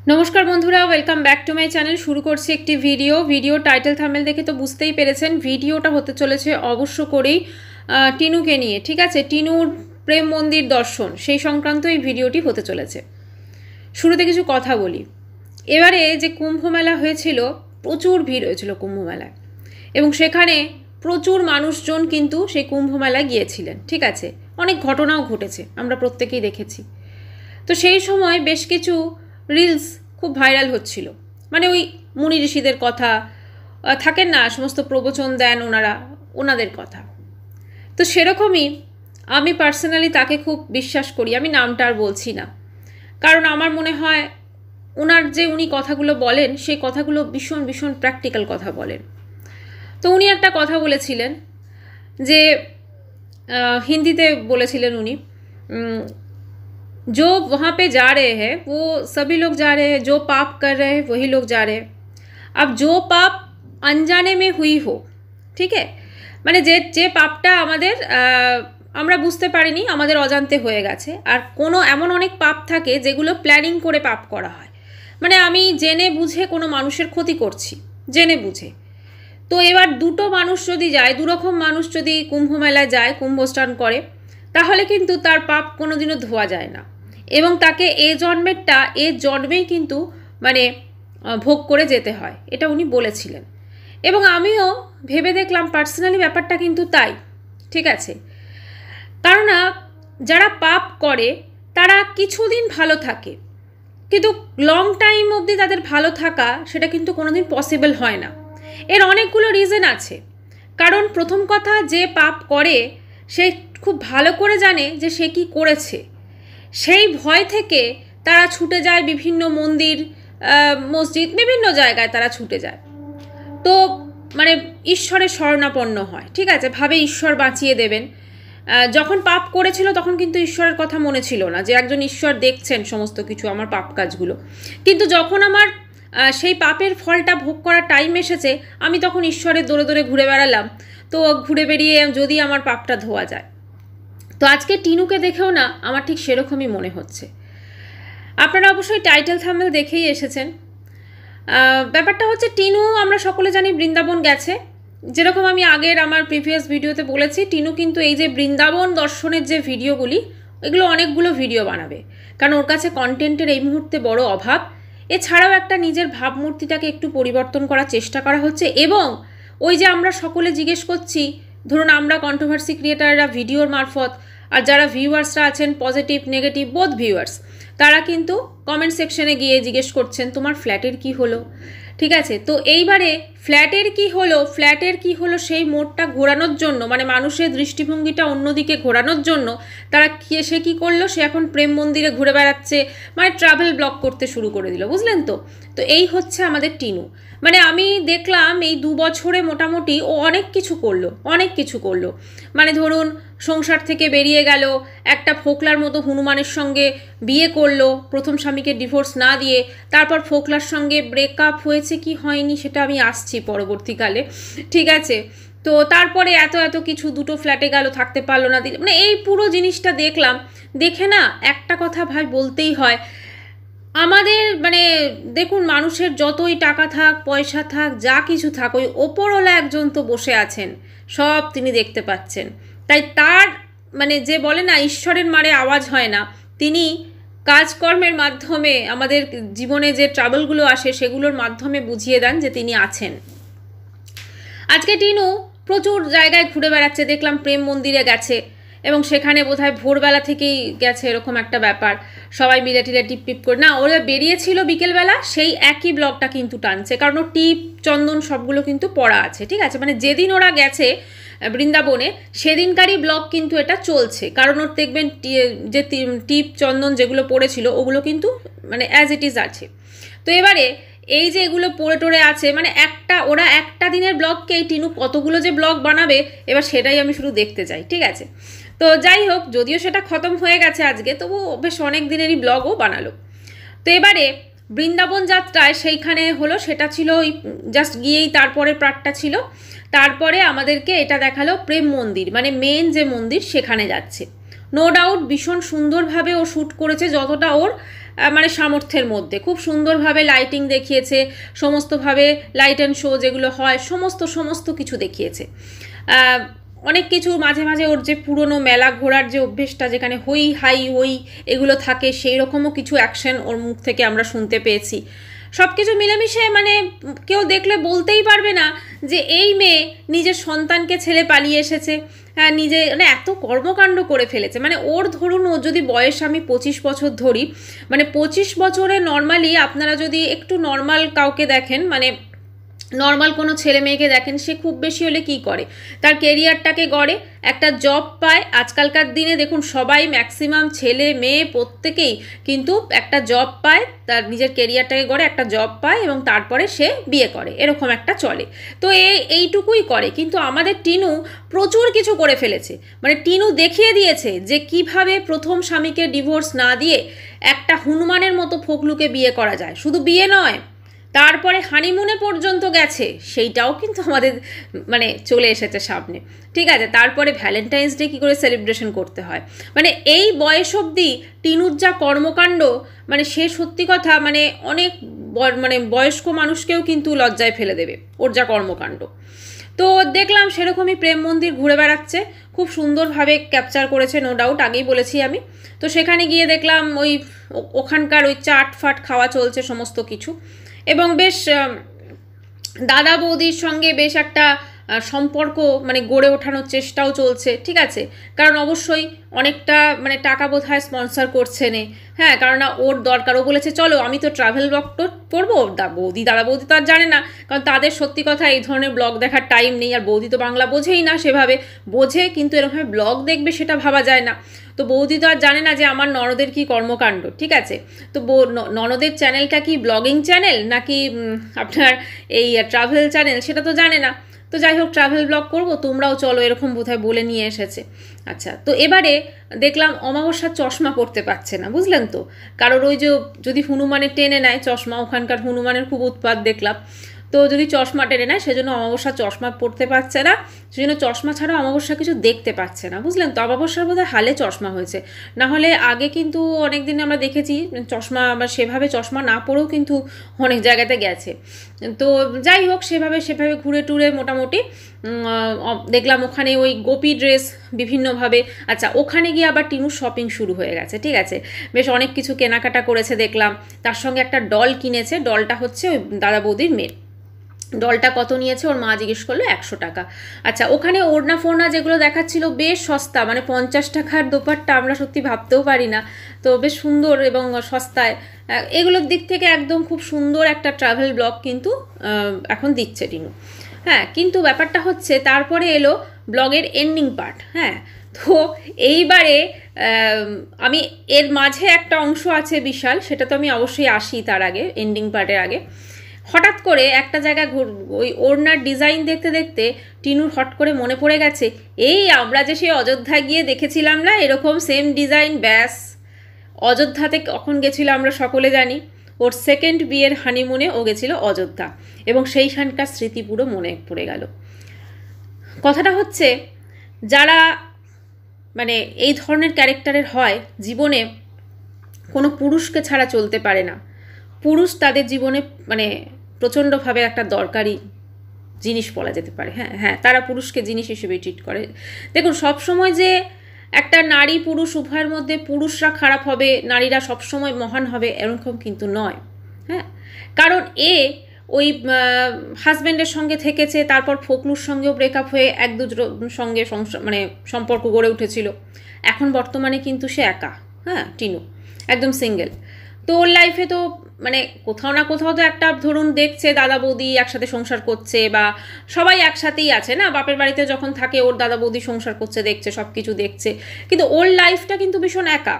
নমস্কার বন্ধুরা, welcome back to my channel. শুরু করছি একটি ভিডিও টাইটেল থাম্বনেল দেখে তো বুঝতেই পেরেছেন ভিডিওটা হতে চলেছে অবশ্য করেই টিনুকে নিয়ে। ঠিক আছে, টিনুর প্রেম মন্দির দর্শন সেই সংক্রান্ত এই ভিডিওটি হতে চলেছে। শুরুতে কিছু কথা বলি। এবারে যে কুম্ভ মেলা হয়েছিল, প্রচুর ভিড় হয়েছিল কুম্ভ মেলায়, এবং সেখানে প্রচুর মানুষজন কিন্তু সেই কুম্ভ মেলায় গিয়েছিলেন। ঠিক আছে, অনেক ঘটনাও ঘটেছে, আমরা প্রত্যেকেই দেখেছি। তো সেই সময় বেশ কিছু রিলস খুব ভাইরাল হচ্ছিল, মানে ওই মুনি ঋষিদের কথা থাকেন না, সমস্ত প্রবচন দেন ওনাদের কথা। তো সেরকমই আমি পার্সোনালি তাকে খুব বিশ্বাস করি। আমি নামটা আর বলছি না, কারণ আমার মনে হয় উনি কথাগুলো বলেন সেই কথাগুলো ভীষণ ভীষণ প্র্যাকটিক্যাল কথা বলেন। তো উনি একটা কথা বলেছিলেন যে হিন্দিতে বলেছিলেন উনি, जो वहाँ पे जा रहे हैं वो सभी लोग जा रहे हैं, जो पाप कर रहे हैं वही लोग जा रहे हैं। अब जो पाप अनजाने में हुई हो, ঠিক है, মানে যে পাপটা আমাদের আমরা বুঝতে পারিনি, আমাদের অজান্তে হয়ে গেছে। আর কোনো এমন অনেক পাপ থাকে যেগুলো প্ল্যানিং করে পাপ করা হয়, মানে আমি জেনে বুঝে কোনো মানুষের ক্ষতি করছি, জেনে বুঝে। তো এবার দুটো মানুষ যদি যায়, দুরকম মানুষ যদি কুম্ভ মেলায় যায়, কুম্ভ স্নান করে, তাহলে কিন্তু তার পাপ কোনোদিনও ধোয়া যায় না, এবং তাকে এ জন্মেই কিন্তু মানে ভোগ করে যেতে হয়, এটা উনি বলেছিলেন। এবং আমিও ভেবে দেখলাম পার্সোনালি ব্যাপারটা কিন্তু তাই। ঠিক আছে, কারণ যারা পাপ করে তারা কিছুদিন ভালো থাকে, কিন্তু লং টাইম অবধি তাদের ভালো থাকা সেটা কিন্তু কোনোদিন পসিবল হয় না। এর অনেকগুলো রিজন আছে। কারণ প্রথম কথা, যে পাপ করে সে খুব ভালো করে জানে যে সে কি করেছে, সেই ভয় থেকে তারা ছুটে যায় বিভিন্ন মন্দির, মসজিদ, বিভিন্ন জায়গায় তারা ছুটে যায়। তো মানে ঈশ্বরের শরণাপন্ন হয়। ঠিক আছে, ভাবে ঈশ্বর বাঁচিয়ে দেবেন। যখন পাপ করেছিল তখন কিন্তু ঈশ্বরের কথা মনে ছিল না, যে একজন ঈশ্বর দেখছেন সমস্ত কিছু আমার পাপ কাজগুলো। কিন্তু যখন আমার সেই পাপের ফলটা ভোগ করার টাইম এসেছে, আমি তখন ঈশ্বরের দৌড়ে দৌড়ে ঘুরে বেড়ালাম। তো ঘুরে বেরিয়ে যদি আমার পাপটা ধোয়া যায়। তো আজকে টিনুকে দেখেও না আমার ঠিক সেরকমই মনে হচ্ছে। আপনারা অবশ্যই টাইটেল থাম্বনেল দেখেই এসেছেন। ব্যাপারটা হচ্ছে, টিনু আমরা সকলে জানি বৃন্দাবন গেছে। যেরকম আমি আগের আমার প্রিভিয়াস ভিডিওতে বলেছি, টিনু কিন্তু এই যে বৃন্দাবন দর্শনের যে ভিডিওগুলি, এগুলো অনেকগুলো ভিডিও বানাবে, কারণ ওর কাছে কন্টেন্টের এই মুহূর্তে বড় অভাব। এছাড়াও একটা নিজের ভাবমূর্তিটাকে একটু পরিবর্তন করার চেষ্টা করা হচ্ছে। এবং ওই যে আমরা সকলে জিজ্ঞেস করছি, ধরুন আমরা কন্ট্রোভার্সি ক্রিয়েটাররা ভিডিওর মারফত, আর যারা ভিউয়ার্সরা আছেন পজিটিভ নেগেটিভ বোথ ভিউয়ার্স, তারা কিন্তু কমেন্ট সেকশনে গিয়ে জিজ্ঞেস করছেন তোমার ফ্ল্যাটের কি হলো। ঠিক আছে, তো এইবারে ফ্ল্যাটের কি হলো সেই মোড়টা ঘোরানোর জন্য, মানে মানুষের দৃষ্টিভঙ্গিটা অন্যদিকে ঘোরানোর জন্য তারা সে কী করলো, সে এখন প্রেম মন্দিরে ঘুরে বেড়াচ্ছে, মানে ট্রাভেল ব্লগ করতে শুরু করে দিল, বুঝলেন তো। তো এই হচ্ছে আমাদের টিনু। মানে আমি দেখলাম এই 2 বছরে মোটামুটি ও অনেক কিছু করলো। মানে ধরুন সংসার থেকে বেরিয়ে গেল, একটা ফোকলার মতো হনুমানের সঙ্গে বিয়ে করলো, প্রথম স্বামীকে ডিভোর্স না দিয়ে। তারপর ফোকলার সঙ্গে ব্রেকআপ হয়েছে কি হয়নি সেটা আমি আসছি পরবর্তীকালে। ঠিক আছে, তো তারপরে এত কিছু, দুটো ফ্ল্যাটে গেল, থাকতে পারলো না, মানে এই পুরো জিনিসটা দেখলাম। দেখে না একটা কথা ভাই বলতেই হয়, আমাদের মানে দেখুন, মানুষের যতই টাকা থাক, পয়সা থাক, যা কিছু থাক, ওই ওপরওয়ালা একজন তো বসে আছেন, সব তিনি দেখতে পাচ্ছেন। তাই তার মানে যে বলে না ঈশ্বরের মারে আওয়াজ হয় না, তিনি কাজকর্মের মাধ্যমে আমাদের জীবনে যে ট্রাবলগুলো আসে সেগুলোর মাধ্যমে বুঝিয়ে দেন যে তিনি আছেন। আজকে টিনু প্রচুর জায়গায় ঘুরে বেড়াচ্ছে, দেখলাম প্রেম মন্দিরে গেছে, এবং সেখানে বোধহয় ভোরবেলা থেকেই গেছে, এরকম একটা ব্যাপার। সবাই মিলে টিলে টিপ করে, না ওরা বেরিয়েছিল বিকেলবেলা, সেই একই ব্লগটা কিন্তু টানছে, কারণ ও টিপ চন্দন সবগুলো কিন্তু পড়া আছে। ঠিক আছে, মানে যেদিন ওরা গেছে বৃন্দাবনে সেদিনকারই ব্লগ কিন্তু এটা চলছে, কারণ ওর দেখবেন যে টিপ চন্দন যেগুলো পড়েছিল ওগুলো কিন্তু মানে অ্যাজ ইট ইজ আছে। তো এবারে এই যে এগুলো পড়ে টোরে আছে, মানে ওরা একটা দিনের ব্লগকে এই টিনু কতগুলো যে ব্লগ বানাবে, এবার সেটাই আমি শুধু দেখতে চাই। ঠিক আছে, তো যাই হোক, যদিও সেটা খতম হয়ে গেছে আজকে, তবু বেশ অনেক দিনেরই ব্লগও বানালো। তো এবারে বৃন্দাবন যাত্রায় সেইখানে হলো, সেটা ছিল ওই জাস্ট গিয়েই তারপরে পার্টটা ছিল। তারপরে আমাদেরকে এটা দেখালো প্রেম মন্দির, মানে মেন যে মন্দির সেখানে যাচ্ছে। নো ডাউট ভীষণ সুন্দরভাবে ও শ্যুট করেছে, যতটা ওর মানে সামর্থ্যের মধ্যে খুব সুন্দরভাবে লাইটিং দেখিয়েছে, সমস্তভাবে লাইট অ্যান্ড শো যেগুলো হয় সমস্ত কিছু দেখিয়েছে। অনেক কিছু মাঝে মাঝে ওর যে পুরনো মেলা ঘোরার যে অভ্যেসটা, যেখানে হই হাই হই এগুলো থাকে, সেই রকমও কিছু অ্যাকশন ওর মুখ থেকে আমরা শুনতে পেয়েছি। সব কিছু মিলেমিশে মানে কেউ দেখলে বলতেই পারবে না যে এই মেয়ে নিজের সন্তানকে ছেড়ে পালিয়ে এসেছে, নিজে মানে এত কর্মকাণ্ড করে ফেলেছে। মানে ওর ধরুন, ও যদি বয়স আমি 25 বছর ধরি, মানে 25 বছরে নর্মালি আপনারা যদি একটু নর্মাল কাউকে দেখেন, মানে নর্মাল কোনো ছেলে মেয়েকে দেখেন, সে খুব বেশি হলে কি করে, তার কেরিয়ারটাকে গড়ে, একটা জব পায়। আজকালকার দিনে দেখুন সবাই ম্যাক্সিমাম ছেলে মেয়ে প্রত্যেকেই কিন্তু একটা জব পায়, তার নিজের কেরিয়ারটাকে গড়ে, একটা জব পায় এবং তারপরে সে বিয়ে করে, এরকম একটা চলে। তো এইটুকুই করে। কিন্তু আমাদের টিনু প্রচুর কিছু করে ফেলেছে। মানে টিনু দেখিয়ে দিয়েছে যে কিভাবে প্রথম স্বামীকে ডিভোর্স না দিয়ে একটা হনুমানের মতো ফোকলুকে বিয়ে করা যায়। শুধু বিয়ে নয়, তারপরে হানিমুনে পর্যন্ত গেছে, সেইটাও কিন্তু আমাদের মানে চলে এসেছে সামনে, ঠিক আছে। তারপরে ভ্যালেন্টাইন্স ডে কী করে সেলিব্রেশন করতে হয়, মানে এই বয়স অবধি টিনুর যা কর্মকাণ্ড, মানে সে সত্যি কথা মানে অনেক মানে বয়স্ক মানুষকেও কিন্তু লজ্জায় ফেলে দেবে ওর যা কর্মকাণ্ড। তো দেখলাম সেরকমই প্রেম মন্দির ঘুরে বেড়াচ্ছে, খুব সুন্দরভাবে ক্যাপচার করেছে, নো ডাউট, আগেই বলেছি আমি। তো সেখানে গিয়ে দেখলাম ওখানকার ওই চাট ফাট খাওয়া চলছে সমস্ত কিছু, এবং বেশ দাদা বৌদির সঙ্গে বেশ একটা সম্পর্ক মানে গড়ে ওঠানোর চেষ্টাও চলছে, ঠিক আছে। কারণ অবশ্যই অনেকটা মানে টাকা বোধহয় স্পন্সর করছে নে, হ্যাঁ, কারণ ওর দরকার। ও বলেছে চলো আমি তো ট্রাভেল ব্লগ করবো, দাদা বৌদি তো আর জানে না, কারণ তাদের সত্যি কথা এই ধরনের ব্লগ দেখার টাইম নেই, আর বৌদি তো বাংলা বোঝেই না, সেভাবে বোঝে কিন্তু এরকমভাবে ব্লগ দেখবে সেটা ভাবা যায় না। তো বৌদি তো আর জানে না যে আমার ননদের কি কর্মকাণ্ড, ঠিক আছে। তো ননদের চ্যানেলটা কি ব্লগিং চ্যানেল নাকি আপনার এই ট্রাভেল চ্যানেল, সেটা তো জানে না। তো যাই হোক, ট্রাভেল ব্লগ করবো, তোমরাও চলো, এরকম বোধহয় বলে নিয়ে এসেছে। আচ্ছা, তো এবারে দেখলাম অমাবস্যার চশমা পরতে পারছে না, বুঝলেন তো। কারণ ওই যে যদি হনুমানের টেনে নেয় চশমা, ওখানকার হনুমানের খুব উৎপাত দেখলাম, তো যদি চশমা টেনে নেয় সেজন্য অমাবস্যা চশমা পরতে পারছে না, সেজন্য চশমা ছাড়া অমাবস্যা কিছু দেখতে পাচ্ছে না, বুঝলেন তো। অমাবস্যার বোধহয় হালে চশমা হয়েছে, না হলে আগে কিন্তু অনেক দিন আমরা দেখেছি চশমা বা সেভাবে চশমা না পরেও কিন্তু অনেক জায়গাতে গেছে। তো যাই হোক, সেভাবে ঘুরে টুরে মোটামুটি দেখলাম ওখানে ওই গোপী ড্রেস বিভিন্নভাবে। আচ্ছা, ওখানে গিয়ে আবার টিনুর শপিং শুরু হয়ে গেছে, ঠিক আছে। বেশ অনেক কিছু কেনাকাটা করেছে দেখলাম, তার সঙ্গে একটা ডল কিনেছে, ডলটা হচ্ছে ওই দাদা বৌদির মেয়ে। ডলটা কত নিয়েছে ওর মা জিজ্ঞেস করলো, 100 টাকা। আচ্ছা, ওখানে ওড়না ফোড়না যেগুলো দেখাচ্ছিল বেশ সস্তা, মানে 50 টাকার দোপাট্টা আমরা সত্যি ভাবতেও পারি না, তো বেশ সুন্দর এবং সস্তায়। এগুলোর দিক থেকে একদম খুব সুন্দর একটা ট্রাভেল ব্লগ কিন্তু এখন দিচ্ছে টিনু। হ্যাঁ, কিন্তু ব্যাপারটা হচ্ছে তারপরে এলো ব্লগের এন্ডিং পার্ট। হ্যাঁ, তো এইবারে আমি এর মাঝে একটা অংশ আছে বিশাল, সেটা তো আমি অবশ্যই আসি তার আগে, এন্ডিং পার্টের আগে। হঠাৎ করে একটা জায়গায় ওই ওড়নার ডিজাইন দেখতে দেখতে টিনুর হট করে মনে পড়ে গেছে, এই আমরা যে সেই অযোধ্যায় গিয়ে দেখেছিলাম না এরকম সেম ডিজাইন, ব্যাস অযোধ্যাতে কখন গেছিল আমরা সকলে জানি, ওর সেকেন্ড বিয়ের হানিমুনে ও গেছিল অযোধ্যা, এবং সেইখানকার স্মৃতি পুরো মনে পড়ে গেল। কথাটা হচ্ছে, যারা মানে এই ধরনের ক্যারেক্টারের হয়, জীবনে কোনো পুরুষকে ছাড়া চলতে পারে না। পুরুষ তাদের জীবনে মানে প্রচণ্ডভাবে একটা দরকারি জিনিস বলা যেতে পারে। হ্যাঁ, তারা পুরুষকে জিনিস হিসেবে ট্রিট করে। দেখুন, সবসময় যে একটা নারী পুরুষ উভয়ের মধ্যে পুরুষরা খারাপ হবে, নারীরা সবসময় মহান হবে, এরকম কিন্তু নয়। হ্যাঁ, কারণ ওই হাজব্যান্ডের সঙ্গে থেকেছে, তারপর ফোকলুর সঙ্গেও ব্রেকআপ হয়ে এক দুজনের সঙ্গে মানে সম্পর্ক গড়ে উঠেছিল। এখন বর্তমানে কিন্তু সে একা, হ্যাঁ, টিনু একদম সিঙ্গেল। তো ওর লাইফে তো মানে কোথাও না কোথাও তো একটা ধরুন দেখছে দাদা বৌদি একসাথে সংসার করছে, বা সবাই একসাথেই আছে না, বাপের বাড়িতে যখন থাকে ওর দাদা বৌদি সংসার করছে দেখছে, সব কিছু দেখছে, কিন্তু ওর লাইফটা কিন্তু ভীষণ একা।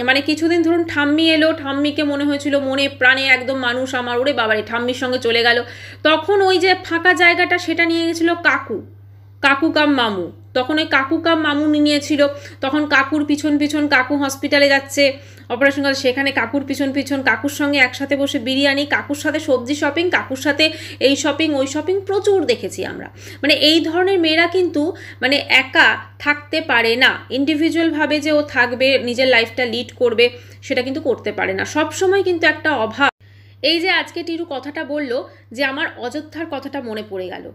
মানে কিছুদিন ধরুন ঠাম্মি এলো, ঠাম্মিকে মনে হয়েছিল মনে প্রাণে একদম মানুষ আমার, ওরে বাবারে ঠাম্মির সঙ্গে চলে গেল, তখন ওই যে ফাঁকা জায়গাটা সেটা নিয়ে গেছিলো কাকু কাম মামু। তখন ওই কাকু কাম মামু নিয়েছিল, তখন কাকুর পিছন পিছন কাকু হসপিটালে যাচ্ছে, অপারেশন কলেজ, সেখানে কাকুর পিছন পিছন, কাকুর সঙ্গে একসাথে বসে বিরিয়ানি, কাকুর সাথে সবজি শপিং, কাকুর সাথে এই শপিং ওই শপিং প্রচুর দেখেছি আমরা। মানে এই ধরনের মেয়েরা কিন্তু মানে একা থাকতে পারে না, ইন্ডিভিজুয়ালভাবে যে ও থাকবে, নিজের লাইফটা লিড করবে, সেটা কিন্তু করতে পারে না। সব সময় কিন্তু একটা অভাব। এই যে আজকে টিরু কথাটা বলল যে আমার অযোধ্যার কথাটা মনে পড়ে গেল,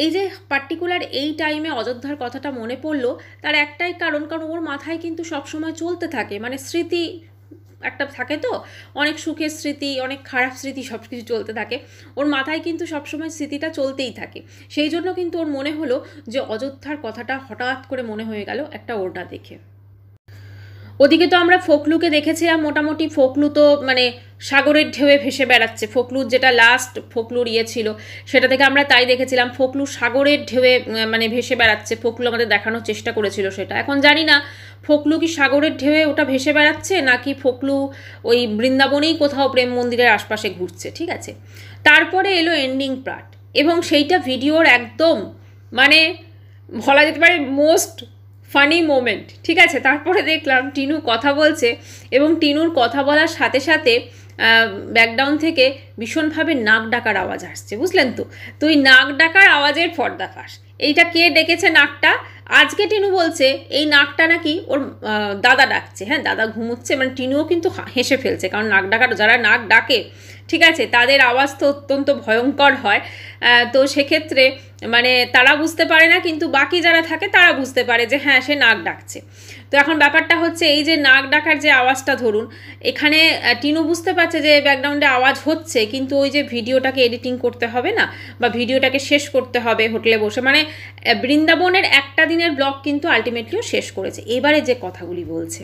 এই যে পার্টিকুলার এই টাইমে অযোধ্যার কথাটা মনে পড়লো, তার একটাই কারণ, কারণ ওর মাথায় কিন্তু সবসময় চলতে থাকে, মানে স্মৃতি একটা থাকে তো, অনেক সুখের স্মৃতি, অনেক খারাপ স্মৃতি, সব কিছু চলতে থাকে ওর মাথায়, কিন্তু সবসময় স্মৃতিটা চলতেই থাকে। সেই জন্য কিন্তু ওর মনে হলো যে অযোধ্যার কথাটা হঠাৎ করে মনে হয়ে গেল একটা ওটা দেখে। ওদিকে তো আমরা ফোকলুকে দেখেছিলাম, মোটামুটি ফোকলু তো মানে সাগরের ঢেউয়ে ভেসে বেড়াচ্ছে। ফোকলুর যেটা লাস্ট ফোকলুর ছিল সেটা থেকে আমরা তাই দেখেছিলাম, ফোকলু সাগরের ঢেউয়ে মানে ভেসে বেড়াচ্ছে। ফোকলু আমাদের দেখানোর চেষ্টা করেছিল সেটা। এখন জানি না ফোকলু কি সাগরের ঢেউয়ে ওটা ভেসে বেড়াচ্ছে, নাকি ফোকলু ওই বৃন্দাবনেই কোথাও প্রেম মন্দিরের আশপাশে ঘুরছে, ঠিক আছে। তারপরে এলো এন্ডিং পার্ট, এবং সেইটা ভিডিওর একদম মানে বলা যেতে পারে মোস্ট ফানি মোমেন্ট, ঠিক আছে। তারপরে দেখলাম টিনু কথা বলছে, এবং টিনুর কথা বলার সাথে সাথে ব্যাকগ্রাউন্ড থেকে ভীষণভাবে নাক ডাকার আওয়াজ আসছে, বুঝলেন তো। তো ওই নাক ডাকার আওয়াজের পর্দাফাশ। এইটা কে ডেকেছে নাকটা? আজকে টিনু বলছে এই নাকটা নাকি ওর দাদা ডাকছে। হ্যাঁ, দাদা ঘুমোচ্ছে, মানে টিনুও কিন্তু হেসে ফেলছে, কারণ নাক ডাকার, যারা নাক ডাকে ঠিক আছে, তাদের আওয়াজ তো অত্যন্ত ভয়ঙ্কর হয়। তো সেক্ষেত্রে মানে তারা বুঝতে পারে না, কিন্তু বাকি যারা থাকে তারা বুঝতে পারে যে হ্যাঁ সে নাক ডাকছে। তো এখন ব্যাপারটা হচ্ছে এই যে নাক ডাকার যে আওয়াজটা, ধরুন এখানে টিনু বুঝতে পারছে যে ব্যাকগ্রাউন্ডে আওয়াজ হচ্ছে, কিন্তু ওই যে ভিডিওটাকে এডিটিং করতে হবে না, বা ভিডিওটাকে শেষ করতে হবে হোটেলে বসে, মানে বৃন্দাবনের একটা দিনের ব্লগ কিন্তু আলটিমেটলিও শেষ করেছে। এবারে যে কথাগুলি বলছে,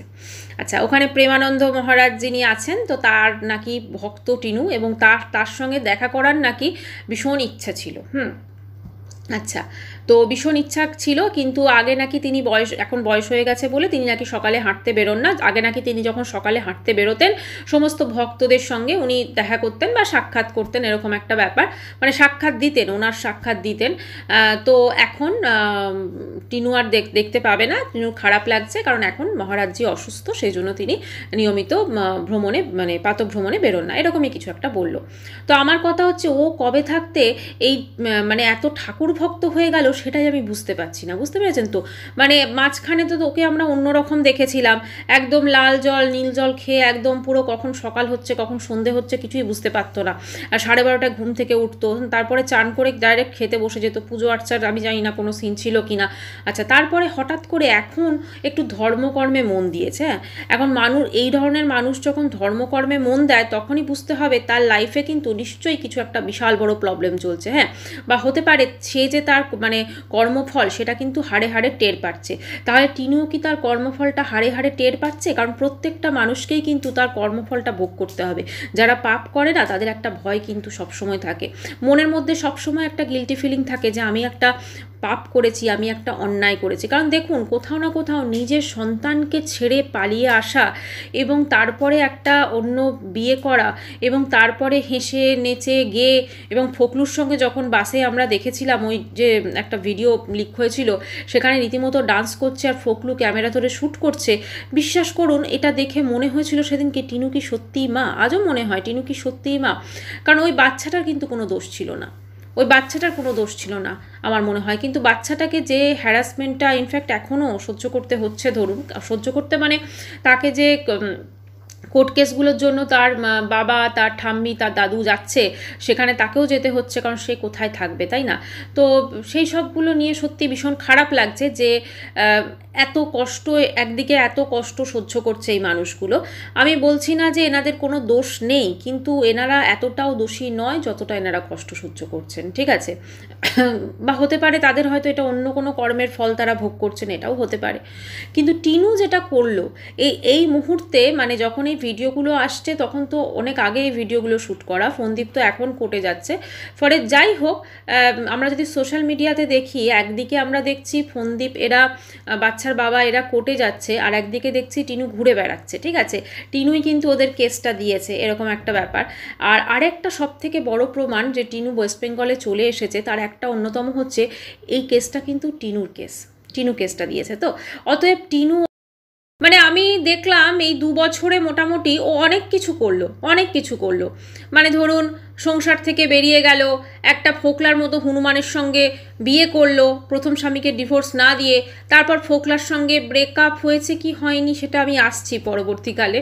আচ্ছা ওখানে প্রেমানন্দ মহারাজ যিনি আছেন, তো তার নাকি ভক্ত টিনু, এবং তার সঙ্গে দেখা করার নাকি ভীষণ ইচ্ছা ছিল। আচ্ছা, তো ভীষণ ইচ্ছা ছিল, কিন্তু আগে নাকি তিনি এখন বয়স হয়ে গেছে বলে তিনি নাকি সকালে হাঁটতে বেরোন না। আগে নাকি তিনি যখন সকালে হাঁটতে বেরোতেন, সমস্ত ভক্তদের সঙ্গে উনি দেখা করতেন বা সাক্ষাৎ করতেন, এরকম একটা ব্যাপার, মানে সাক্ষাৎ দিতেন, ওনার সাক্ষাৎ দিতেন। তো এখন টিনু আর দেখতে পাবে না, টিনুর খারাপ লাগছে, কারণ এখন মহারাজজি অসুস্থ, সেই জন্য তিনি নিয়মিত ভ্রমণে মানে প্রাতঃভ্রমণে বেরোন না, এরকমই কিছু একটা বলল। তো আমার কথা হচ্ছে ও কবে থাকতে এই মানে এত ঠাকুর ভক্ত হয়ে গেল, সেটাই আমি বুঝতে পারছি না, বুঝতে পেরেছেন তো। মানে মাঝখানে তো ওকে আমরা অন্যরকম দেখেছিলাম, একদম লাল জল নীল জল খেয়ে একদম পুরো কখন সকাল হচ্ছে কখন সন্ধে হচ্ছে কিছুই বুঝতে পারতো না, আর 12:30টায় ঘুম থেকে উঠতো, তারপরে চান করে ডাইরেক্ট খেতে বসে যেত। পুজো আর্চার আমি জানি না কোনো সিন ছিল কি না। আচ্ছা, তারপরে হঠাৎ করে এখন একটু ধর্মকর্মে মন দিয়েছে। হ্যাঁ, এখন এই ধরনের মানুষ যখন ধর্মকর্মে মন দেয়, তখনই বুঝতে হবে তার লাইফে কিন্তু নিশ্চয়ই কিছু একটা বিশাল বড় প্রবলেম চলছে। হ্যাঁ, বা হতে পারে সে যে তার মানে কর্মফল সেটা কিন্তু হাড়ে হাড়ে টের পাচ্ছে। তাহলে টিনুও কি তার কর্মফলটা হাড়ে হাড়ে টের পাচ্ছে? কারণ প্রত্যেকটা মানুষকেই কিন্তু তার কর্মফলটা ভোগ করতে হবে। যারা পাপ করে না, তাদের একটা ভয় কিন্তু সবসময় থাকে মনের মধ্যে, সবসময় একটা গিল্টি ফিলিং থাকে যে আমি একটা পাপ করেছি, আমি একটা অন্যায় করেছি। কারণ দেখুন, কোথাও না কোথাও নিজের সন্তানকে ছেড়ে পালিয়ে আসা, এবং তারপরে একটা অন্য বিয়ে করা, এবং তারপরে হেসে নেচে গেয়ে, এবং ফোকলুর সঙ্গে যখন বাসে আমরা দেখেছিলাম ওই যে একটা ভিডিও লিক হয়েছিল, সেখানে রীতিমতো ডান্স করছে আর ফোকলু ক্যামেরা ধরে শ্যুট করছে। বিশ্বাস করুন, এটা দেখে মনে হয়েছিল সেদিনকে টিনু কি সত্যিই মা? আজও মনে হয় টিনু কি সত্যিই মা? কারণ ওই বাচ্চাটার কিন্তু কোনো দোষ ছিল না, ওই বাচ্চাটার কোনো দোষ ছিল না আমার মনে হয়। কিন্তু বাচ্চাটাকে যে হ্যারাসমেন্টটা ইনফ্যাক্ট এখনও সহ্য করতে হচ্ছে, ধরুন সহ্য করতে মানে তাকে যে কোর্ট কেসগুলোর জন্য তার বাবা, তার ঠাম্মি, তার দাদু যাচ্ছে, সেখানে তাকেও যেতে হচ্ছে, কারণ সে কোথায় থাকবে, তাই না? তো সেই সবগুলো নিয়ে সত্যি ভীষণ খারাপ লাগছে যে এত কষ্ট, একদিকে এত কষ্ট সহ্য করছে এই মানুষগুলো। আমি বলছি না যে এনাদের কোনো দোষ নেই, কিন্তু এনারা এতটাও দোষী নয় যতটা এনারা কষ্ট সহ্য করছেন, ঠিক আছে। বা হতে পারে তাদের হয়তো এটা অন্য কোনো কর্মের ফল তারা ভোগ করছেন, এটাও হতে পারে। কিন্তু টিনু যেটা করলো এই মুহূর্তে, মানে যখন এই ভিডিওগুলো আসছে তখন তো অনেক আগে এই ভিডিওগুলো শ্যুট করা, ফোনদীপ তো এখন কোর্টে যাচ্ছে। ফলে যাই হোক, আমরা যদি সোশ্যাল মিডিয়াতে দেখি, একদিকে আমরা দেখছি ফোনদীপ এরা বাচ্চার বাবা এরা কোর্টে যাচ্ছে, আর একদিকে দেখছি টিনু ঘুরে বেড়াচ্ছে, ঠিক আছে। টিনুই কিন্তু ওদের কেসটা দিয়েছে, এরকম একটা ব্যাপার। আর আরেকটা সব থেকে বড় প্রমাণ যে টিনু ওয়েস্ট বেঙ্গলে চলে এসেছে, তার একটা অন্যতম হচ্ছে এই কেসটা কিন্তু টিনু কেসটা দিয়েছে। তো অতএব টিনু, মানে আমি আমি দেখলাম এই 2 বছরে মোটামুটি ও অনেক কিছু করলো। মানে ধরুন সংসার থেকে বেরিয়ে গেল, একটা ফোকলার মতো হনুমানের সঙ্গে বিয়ে করলো, প্রথম স্বামীকে ডিভোর্স না দিয়ে, তারপর ফোকলার সঙ্গে ব্রেকআপ হয়েছে কি হয়নি সেটা আমি আসছি পরবর্তীকালে,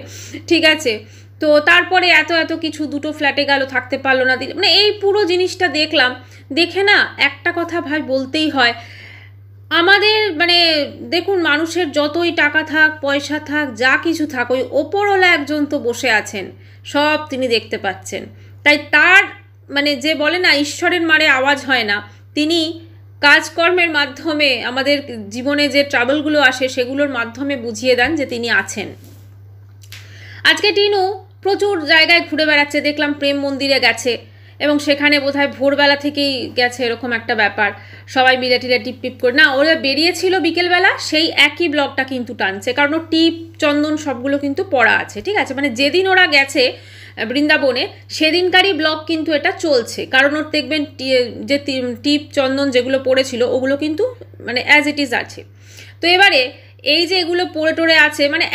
ঠিক আছে। তো তারপরে এত কিছু, 2টো ফ্ল্যাটে গেল, থাকতে পারলো না, মানে এই পুরো জিনিসটা দেখলাম, দেখে না একটা কথা ভাই বলতেই হয়, আমাদের মানে দেখুন মানুষের যতই টাকা থাক, পয়সা থাক, যা কিছু থাক, ওই ওপরওয়ালা একজন তো বসে আছেন, সব তিনি দেখতে পাচ্ছেন। তাই তার মানে যে বলে না ঈশ্বরের মারে আওয়াজ হয় না, তিনি কাজকর্মের মাধ্যমে আমাদের জীবনে যে ট্রাবলগুলো আসে সেগুলোর মাধ্যমে বুঝিয়ে দেন যে তিনি আছেন। আজকে টিনু প্রচুর জায়গায় ঘুরে বেড়াচ্ছে, দেখলাম প্রেম মন্দিরে গেছে এবং সেখানে বোধহয় ভোরবেলা থেকেই গেছে, এরকম একটা ব্যাপার। সবাই মিলে টিলে টিপ করে না, ওরা বেরিয়েছিল বিকেলবেলা, সেই একই ব্লগটা কিন্তু টানছে, কারণ ও টিপ চন্দন সবগুলো কিন্তু পড়া আছে, ঠিক আছে। মানে যেদিন ওরা গেছে বৃন্দাবনে সেদিনকারই ব্লগ কিন্তু এটা চলছে, কারণ ওর দেখবেন যে টিপ চন্দন যেগুলো পড়েছিল ওগুলো কিন্তু মানে অ্যাজ ইট ইজ আছে। তো এবারে এই যে এগুলো পড়ে টোরে আছে, মানে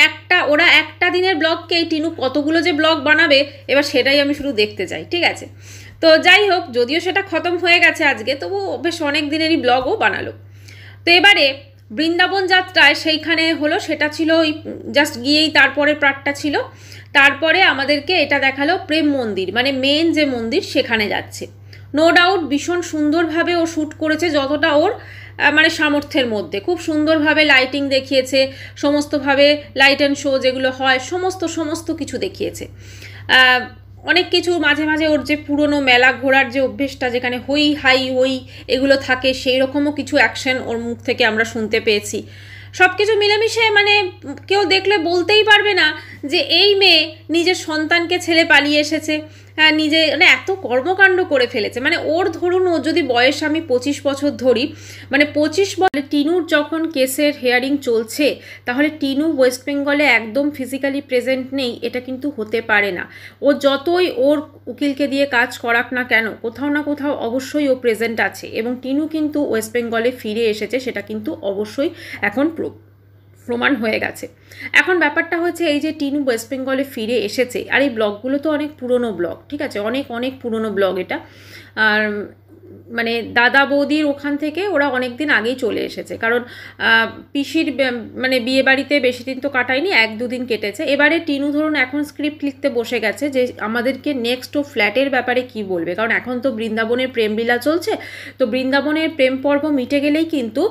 ওরা একটা দিনের ব্লগকেই টিনু কতগুলো যে ব্লগ বানাবে এবার সেটাই আমি শুধু দেখতে চাই, ঠিক আছে। তো যাই হোক, যদিও সেটা খতম হয়ে গেছে আজকে, তবু বেশ অনেক দিনেরই ব্লগও বানালো। তো এবারে বৃন্দাবন যাত্রায় সেইখানে হলো, সেটা ছিল ওই জাস্ট গিয়েই তারপরে পার্টটা ছিল, তারপরে আমাদেরকে এটা দেখালো প্রেম মন্দির, মানে মেন যে মন্দির সেখানে যাচ্ছে। নো ডাউট ভীষণ সুন্দরভাবে ও শ্যুট করেছে, যতটা ওর মানে সামর্থ্যের মধ্যে, খুব সুন্দরভাবে লাইটিং দেখিয়েছে, সমস্তভাবে লাইট অ্যান্ড শো যেগুলো হয় সমস্ত কিছু দেখিয়েছে। অনেক কিছু মাঝে মাঝে ওর যে পুরনো মেলা ঘোরার যে অভ্যেসটা, যেখানে হই হাই ওই এগুলো থাকে, সেই রকমও কিছু অ্যাকশন ওর মুখ থেকে আমরা শুনতে পেয়েছি। সব কিছু মিলেমিশে মানে কেউ দেখলে বলতেই পারবে না যে এই মেয়ে নিজের সন্তানকে ছেড়ে পালিয়ে এসেছে, নিজে মানে এত কর্মকাণ্ড করে ফেলেছে। মানে ওর ধরুন, ও যদি বয়স আমি 25 বছর ধরি, মানে 25 বছর টিনুর যখন কেসের হিয়ারিং চলছে, তাহলে টিনু ওয়েস্ট বেঙ্গলে একদম ফিজিক্যালি প্রেজেন্ট নেই, এটা কিন্তু হতে পারে না। ও যতই ওর উকিলকে দিয়ে কাজ করাক না কেন, কোথাও না কোথাও অবশ্যই ও প্রেজেন্ট আছে, এবং টিনু কিন্তু ওয়েস্ট বেঙ্গলে ফিরে এসেছে, সেটা কিন্তু অবশ্যই এখন প্রমাণ হয়ে গেছে। এখন ব্যাপারটা হচ্ছে এই যে টিনু ওয়েস্ট বেঙ্গলে ফিরে এসেছে, আর এই ব্লগগুলো তো অনেক পুরনো ব্লগ, ঠিক আছে, অনেক পুরনো ব্লগ এটা। আর মানে দাদা বৌদির ওখান থেকে ওরা অনেক দিন আগেই চলে এসেছে, কারণ পিসির মানে বিয়ে বাড়িতে বেশি দিন তো কাটায়নি, 1-2 দিন কেটেছে। এবারে টিনু ধরুন এখন স্ক্রিপ্ট লিখতে বসে গেছে যে আমাদেরকে নেক্সট ও ফ্ল্যাটের ব্যাপারে কি বলবে, কারণ এখন তো বৃন্দাবনের প্রেমলীলা চলছে, তো বৃন্দাবনের প্রেম পর্ব মিটে গেলেই কিন্তু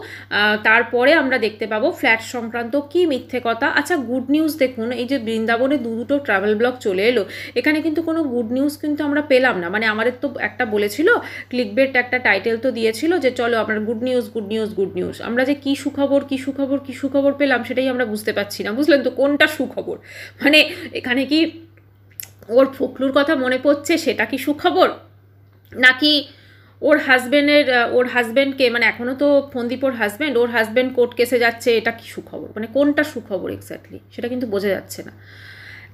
তারপরে আমরা দেখতে পাবো ফ্ল্যাট সংক্রান্ত কি মিথ্যে কথা। আচ্ছা, গুড নিউজ দেখুন, এই যে বৃন্দাবনে দুটো ট্রাভেল ব্লগ চলে এলো, এখানে কিন্তু কোনো গুড নিউজ কিন্তু আমরা পেলাম না। মানে আমাদের তো একটা বলেছিল ক্লিকবেট, একটা টাইটেল তো দিয়েছিল যে চলো আপনার গুড নিউজ, আমরা যে কি সুখবর পেলাম সেটাই আমরা বুঝতে পারছি না, বুঝলেন তো, কোনটা সুখবর। মানে এখানে কি ওর ফখলুর কথা মনে পড়ছে, সেটা কি সুখবর, নাকি ওর হাজব্যান্ডকে মানে এখনও তো ফন্দীপোর হাজব্যান্ড, ওর হাজব্যান্ড কোর্ট কেসে যাচ্ছে, এটা কি সুখবর, মানে কোনটা সুখবর এক্স্যাক্টলি সেটা কিন্তু বোঝা যাচ্ছে না।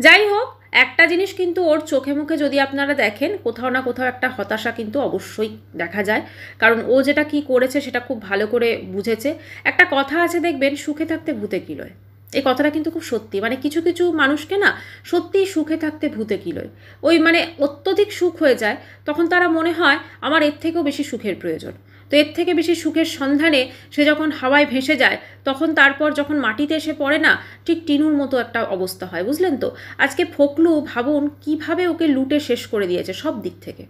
যাই হোক, একটা জিনিস কিন্তু ওর চোখে মুখে যদি আপনারা দেখেন, কোথাও না কোথাও একটা হতাশা কিন্তু অবশ্যই দেখা যায়, কারণ ও যেটা কি করেছে সেটা খুব ভালো করে বুঝেছে। একটা কথা আছে দেখবেন, সুখে থাকতে ভূতে কিলোয়, এই কথাটা কিন্তু খুব সত্যি। মানে কিছু কিছু মানুষকে না সত্যিই সুখে থাকতে ভূতে কিলোয়, ওই মানে অত্যধিক সুখ হয়ে যায়, তখন তারা মনে হয় আমার এর থেকেও বেশি সুখের প্রয়োজন। তো এর থেকে বেশি সুখের সন্ধানে সে যখন হাওয়ায় ভেসে যায়, তখন তারপর যখন মাটিতে এসে পড়ে না, ঠিক টিনুর মতো একটা অবস্থা হয়, বুঝলেন তো। আজকে ফখলু ভাবুন কিভাবে ওকে লুটে শেষ করে দিয়েছে, সব দিক থেকে,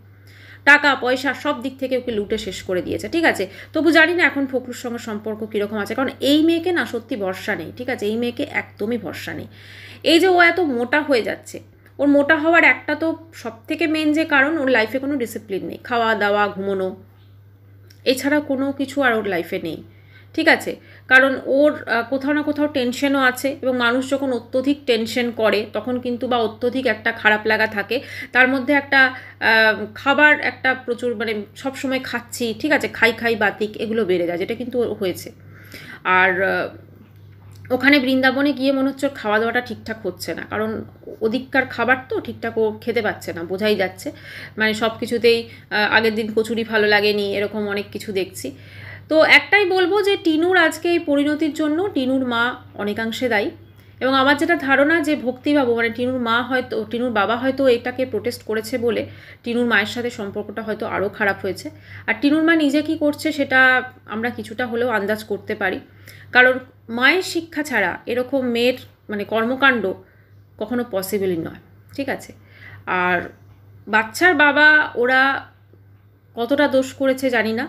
টাকা পয়সা সব দিক থেকে ওকে লুটে শেষ করে দিয়েছে, ঠিক আছে। তবু জানি না এখন ফখলুর সঙ্গে সম্পর্ক কীরকম আছে, কারণ এই মেয়েকে না সত্যি ভরসা নেই, ঠিক আছে, এই মেয়েকে একদমই ভরসা নেই। এই যে ও এত মোটা হয়ে যাচ্ছে, ওর মোটা হওয়ার একটা তো সব থেকে মেন যে কারণ, ওর লাইফে কোনো ডিসিপ্লিন নেই, খাওয়া দাওয়া ঘুমোনো এছাড়া কোনো কিছু আর ওর লাইফে নেই, ঠিক আছে। কারণ ওর কোথাও না কোথাও টেনশনও আছে, এবং মানুষ যখন অত্যধিক টেনশন করে তখন কিন্তু, বা অত্যধিক একটা খারাপ লাগা থাকে, তার মধ্যে একটা খাবার একটা প্রচুর মানে সবসময় খাচ্ছি, ঠিক আছে, খাই বাতিক এগুলো বেড়ে যায়, যেটা কিন্তু হয়েছে। আর ওখানে বৃন্দাবনে গিয়ে মনে হচ্ছে খাওয়া দাওয়াটা ঠিকঠাক হচ্ছে না, কারণ ওদিককার খাবার তো ঠিকঠাক ও খেতে পাচ্ছে না, বোঝাই যাচ্ছে। মানে সব কিছুতেই আগের দিন কচুরি ভালো লাগেনি, এরকম অনেক কিছু দেখছি। তো একটাই বলবো যে টিনুর আজকে এই পরিণতির জন্য টিনুর মা অনেকাংশে দায়ী, এবং আমার যেটা ধারণা যে ভক্তিবাবু মানে টিনুর মা হয়তো, টিনুর বাবা হয়তো এটাকে প্রোটেস্ট করেছে বলে টিনুর মায়ের সাথে সম্পর্কটা হয়তো আরও খারাপ হয়েছে। আর টিনুর মা নিজে কী করছে সেটা আমরা কিছুটা হলেও আন্দাজ করতে পারি, কারণ মায়ের শিক্ষা ছাড়া এরকম মেয়ের মানে কর্মকাণ্ড কখনো পসিবলই নয়, ঠিক আছে। আর বাচ্চার বাবা ওরা কতটা দোষ করেছে জানি না,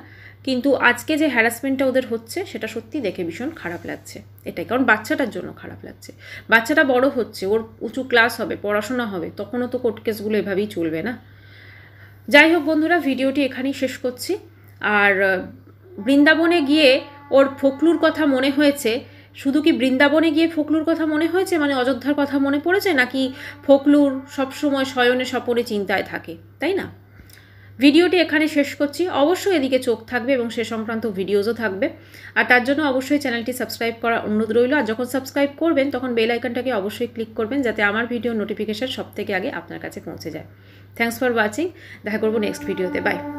কিন্তু আজকে যে হ্যারাসমেন্টটা ওদের হচ্ছে সেটা সত্যি দেখে ভীষণ খারাপ লাগছে এটাই, কারণ বাচ্চাটার জন্য খারাপ লাগছে। বাচ্চাটা বড় হচ্ছে, ওর উঁচু ক্লাস হবে, পড়াশোনা হবে, তখনও তো কোর্ট কেসগুলো এভাবেই চলবে না। যাই হোক বন্ধুরা, ভিডিওটি এখানেই শেষ করছি। আর বৃন্দাবনে গিয়ে ওর ফোকলুর কথা মনে হয়েছে, শুধু কি বৃন্দাবনে গিয়ে ফোকলুর কথা মনে হয়েছে মানে অযোধ্যার কথা মনে পড়েছে, নাকি ফোকলুর সবসময় শয়নে স্বপনে চিন্তায় থাকে, তাই না? ভিডিওটি এখানে শেষ করছি। অবশ্যই এদিকে চোখ থাকবে এবং সে সংক্রান্ত ভিডিওসও থাকবে, আর তার জন্য অবশ্যই চ্যানেলটি সাবস্ক্রাইব করার অনুরোধ রইল। আর যখন সাবস্ক্রাইব করবেন তখন বেল আইকনটাকে অবশ্যই ক্লিক করবেন, যাতে আমার ভিডিও নোটিফিকেশন সব থেকে আগে আপনার কাছে পৌঁছে যায়। Thanks for watching. দেখা করবো নেক্সট ভিডিওতে। বাই।